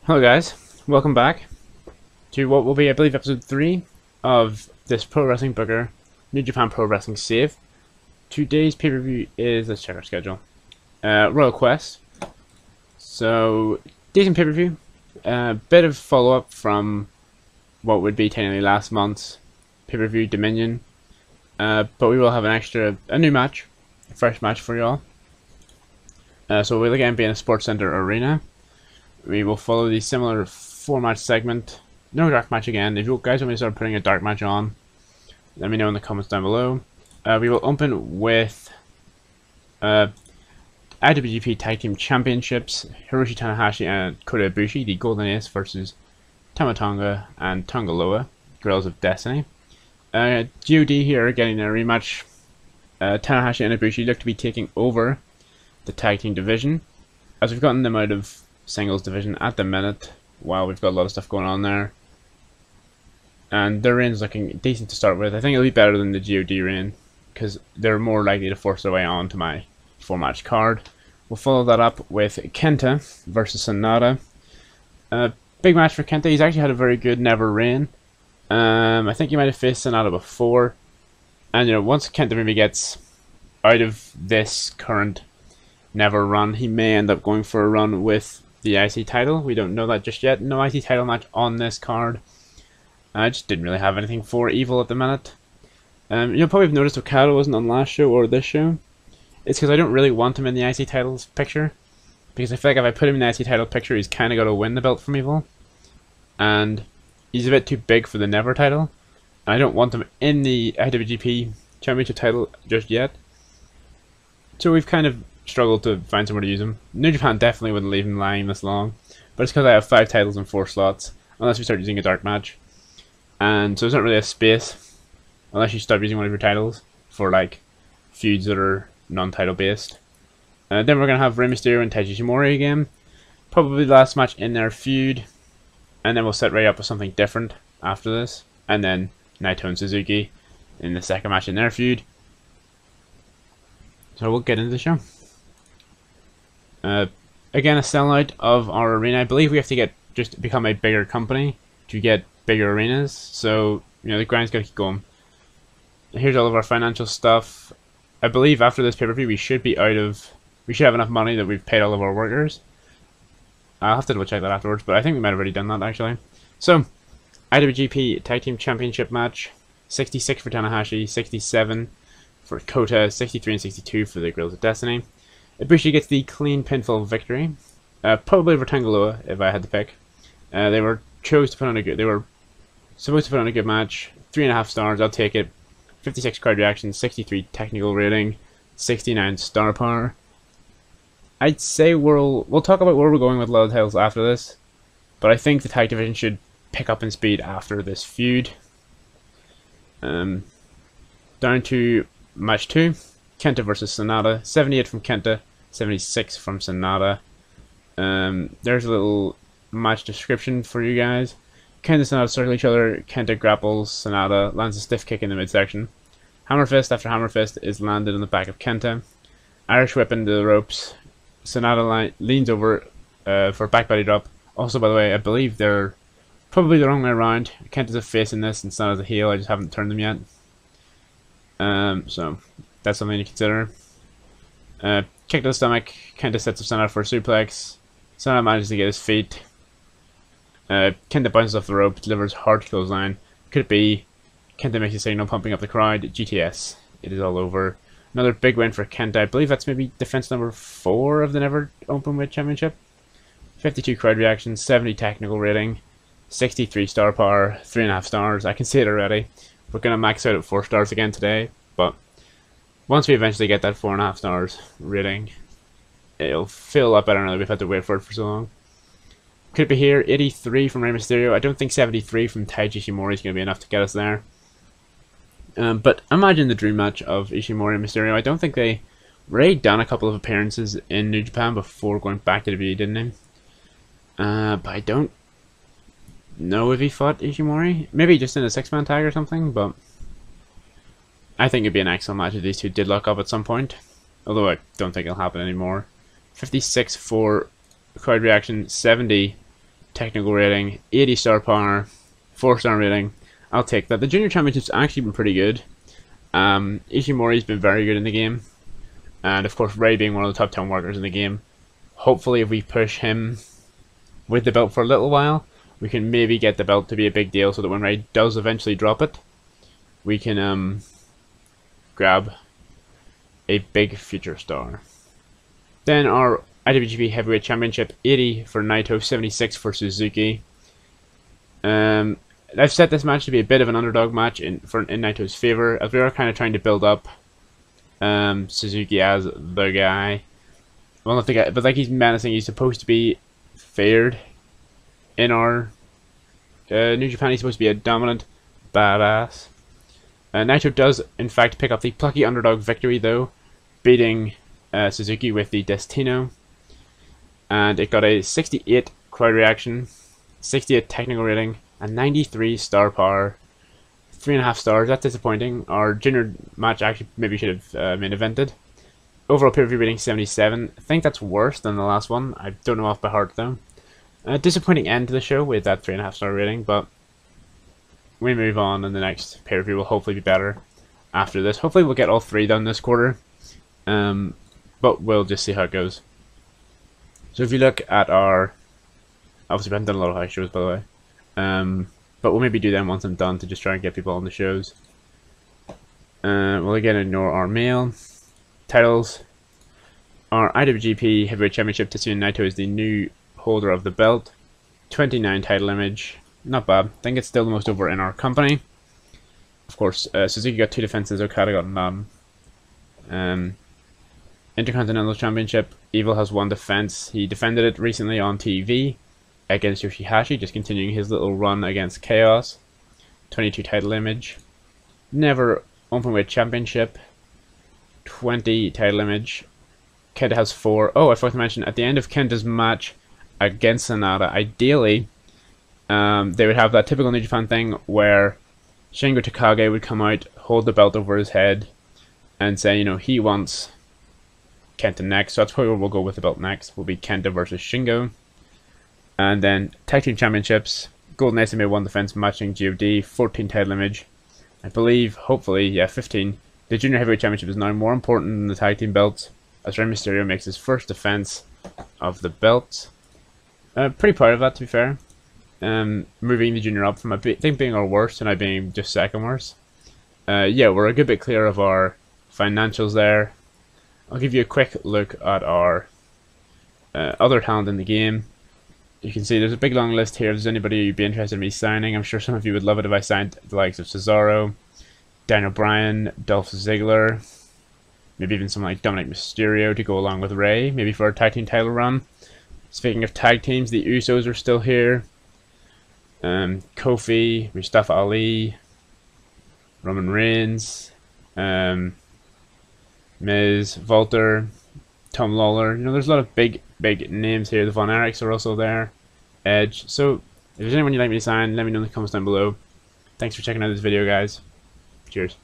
Hello guys, welcome back to what will be, I believe, episode 3 of this Pro Wrestling Booker New Japan Pro Wrestling save. Today's pay-per-view is, let's check our schedule, Royal Quest. So, decent pay-per-view, bit of follow-up from what would be technically last month's pay-per-view Dominion, but we will have a new match, a fresh match for y'all. So we'll again be in a Sports Center arena. We will follow the similar 4-match segment. No dark match again. If you guys want me to start putting a dark match on, let me know in the comments down below. We will open with IWGP Tag Team Championships. Hiroshi Tanahashi and Kota Ibushi, the Golden Ace, versus Tama Tonga and Tonga Loa, Girls of Destiny. God here are getting a rematch. Tanahashi and Ibushi look to be taking over the tag team division, as we've gotten them out of singles division at the minute. While we've got a lot of stuff going on there, and their reign's looking decent to start with. I think it'll be better than the God reign because they're more likely to force their way onto my 4-match card. We'll follow that up with Kenta versus Sonata. Big match for Kenta. He's actually had a very good Never reign. I think he might have faced Sonata before, and once Kenta maybe gets out of this current Never run, he may end up going for a run with the IC title. We don't know that just yet. No IC title match on this card. I just didn't really have anything for Evil at the minute. You'll probably have noticed Okada wasn't on last show or this show. It's because I don't really want him in the IC titles picture, because I feel like if I put him in the IC title picture, he's kind of got to win the belt from Evil, and he's a bit too big for the Never title, and I don't want him in the IWGP Championship title just yet. So we've kind of struggled to find somewhere to use him. New Japan definitely wouldn't leave him lying this long, but it's because I have 5 titles in 4 slots, unless we start using a dark match, and so there's not really a space unless you stop using one of your titles for like feuds that are non-title based. Then we're gonna have Rey Mysterio and Ishimori again, probably the last match in their feud, and then we'll set Rey up with something different after this, and then Naito and Suzuki in the second match in their feud. So we'll get into the show. Again, a sellout of our arena. I believe we have to become a bigger company to get bigger arenas. So the grind's got to keep going. Here's all of our financial stuff. I believe after this pay-per-view we should have enough money that we've paid all of our workers. I'll have to double check that afterwards, but I think we might have already done that actually. So, IWGP Tag Team Championship match: 66 for Tanahashi, 67 for Kota, 63 and 62 for the Girls of Destiny. Ibushi gets the clean pinfall victory, probably over Tonga Loa if I had to pick. They were supposed to put on a good match. 3.5 stars, I'll take it. 56 crowd reaction, 63 technical rating, 69 star power. I'd say we'll talk about where we're going with a lot of titles after this, but I think the tag division should pick up in speed after this feud. Down to match 2, Kenta versus Sonata. 78 from Kenta, 76 from Sonata. There's a little match description for you guys. Kenta and Sonata circle each other. Kenta grapples Sonata, lands a stiff kick in the midsection. Hammer fist after hammer fist is landed on the back of Kenta. Irish whip into the ropes. Sonata leans over for a back body drop. Also, by the way, I believe they're probably the wrong way around. Kenta's a face in this and Sonata's a heel. I just haven't turned them yet. So that's something to consider. Kick to the stomach. Kenta sets up Sonata for a suplex. Sonata manages to get his feet. Kenta bounces off the rope, delivers hard clothesline. Could it be? Kenta makes a signal, pumping up the crowd. GTS. It is all over. Another big win for Kenta. I believe that's maybe defense number 4 of the Never Openweight Championship. 52 crowd reactions, 70 technical rating, 63 star power, 3.5 stars. I can see it already. We're going to max out at 4 stars again today, but once we eventually get that 4.5 stars rating, it'll feel a lot better now that we've had to wait for it for so long. Could it be here? 83 from Rey Mysterio. I don't think 73 from Taiji Ishimori is going to be enough to get us there. But imagine the dream match of Ishimori and Mysterio. I don't think they... Rey done a couple of appearances in New Japan before going back to WWE, didn't he? But I don't know if he fought Ishimori. Maybe just in a 6-man tag or something, but I think it'd be an excellent match if these two did lock up at some point. Although I don't think it'll happen anymore. 56 for crowd reaction, 70 technical rating, 80 star power, 4-star rating. I'll take that. The Junior Championship's actually been pretty good. Ishimori's been very good in the game. And of course Rey being one of the top 10 workers in the game. Hopefully if we push him with the belt for a little while, we can maybe get the belt to be a big deal so that when Rey does eventually drop it, we can grab a big future star. Then our IWGP Heavyweight Championship, 80 for Naito, 76 for Suzuki. I've set this match to be a bit of an underdog match in Naito's favor, as we are kind of trying to build up Suzuki as the guy. Well, not the guy, but like he's menacing. He's supposed to be feared in our New Japan. He's supposed to be a dominant badass. Naito does, in fact, pick up the plucky underdog victory, though, beating Suzuki with the Destino. And it got a 68 crowd reaction, 68 technical rating, and 93 star power. 3.5 stars, that's disappointing. Our junior match actually maybe should have main evented. Overall pay-per-view rating 77. I think that's worse than the last one. I don't know off by heart though. Disappointing end to the show with that 3.5 star rating, but we move on, and the next pay-per-view will hopefully be better after this. Hopefully we'll get all 3 done this quarter, but we'll just see how it goes. So if you look at our, obviously we haven't done a lot of high shows by the way, but we'll maybe do them once I'm done to just try and get people on the shows. We'll again ignore our mail. Titles. Our IWGP Heavyweight Championship, Tetsuya Naito is the new holder of the belt. 29 title image. Not bad. I think it's still the most over in our company. Of course, Suzuki got 2 defenses, Okada got none. Intercontinental Championship, Evil has 1 defense. He defended it recently on TV against Yoshihashi, just continuing his little run against Chaos. 22 title image. Never Openweight Championship. 20 title image. Kenta has 4. Oh, I forgot to mention, at the end of Kenta's match against Sonata, ideally, they would have that typical New Japan thing where Shingo Takagi would come out, hold the belt over his head, and say, you know, he wants Kenta next. So that's probably where we'll go with the belt next. Will be Kenta versus Shingo. And then Tag Team Championships, Golden Ace made 1 defense matching GOD, 14 title image. I believe, hopefully, yeah, 15. The Junior Heavyweight Championship is now more important than the Tag Team belts, as Rey Mysterio makes his first defense of the belt. Pretty proud of that, to be fair. Moving the Junior up from I think being our worst to now being just second worst. Yeah, we're a good bit clear of our financials there. I'll give you a quick look at our other talent in the game. You can see there's a big long list here. If there's anybody you'd be interested in me signing, I'm sure some of you would love it if I signed the likes of Cesaro, Daniel Bryan, Dolph Ziggler, maybe even someone like Dominic Mysterio to go along with Rey, maybe for a tag team title run. Speaking of tag teams, the Usos are still here. Kofi, Mustafa Ali, Roman Reigns, Miz, Walter, Tom Lawler. You know, there's a lot of big names here. The Von Erichs are also there. Edge. So, if there's anyone you'd like me to sign, let me know in the comments down below. Thanks for checking out this video, guys. Cheers.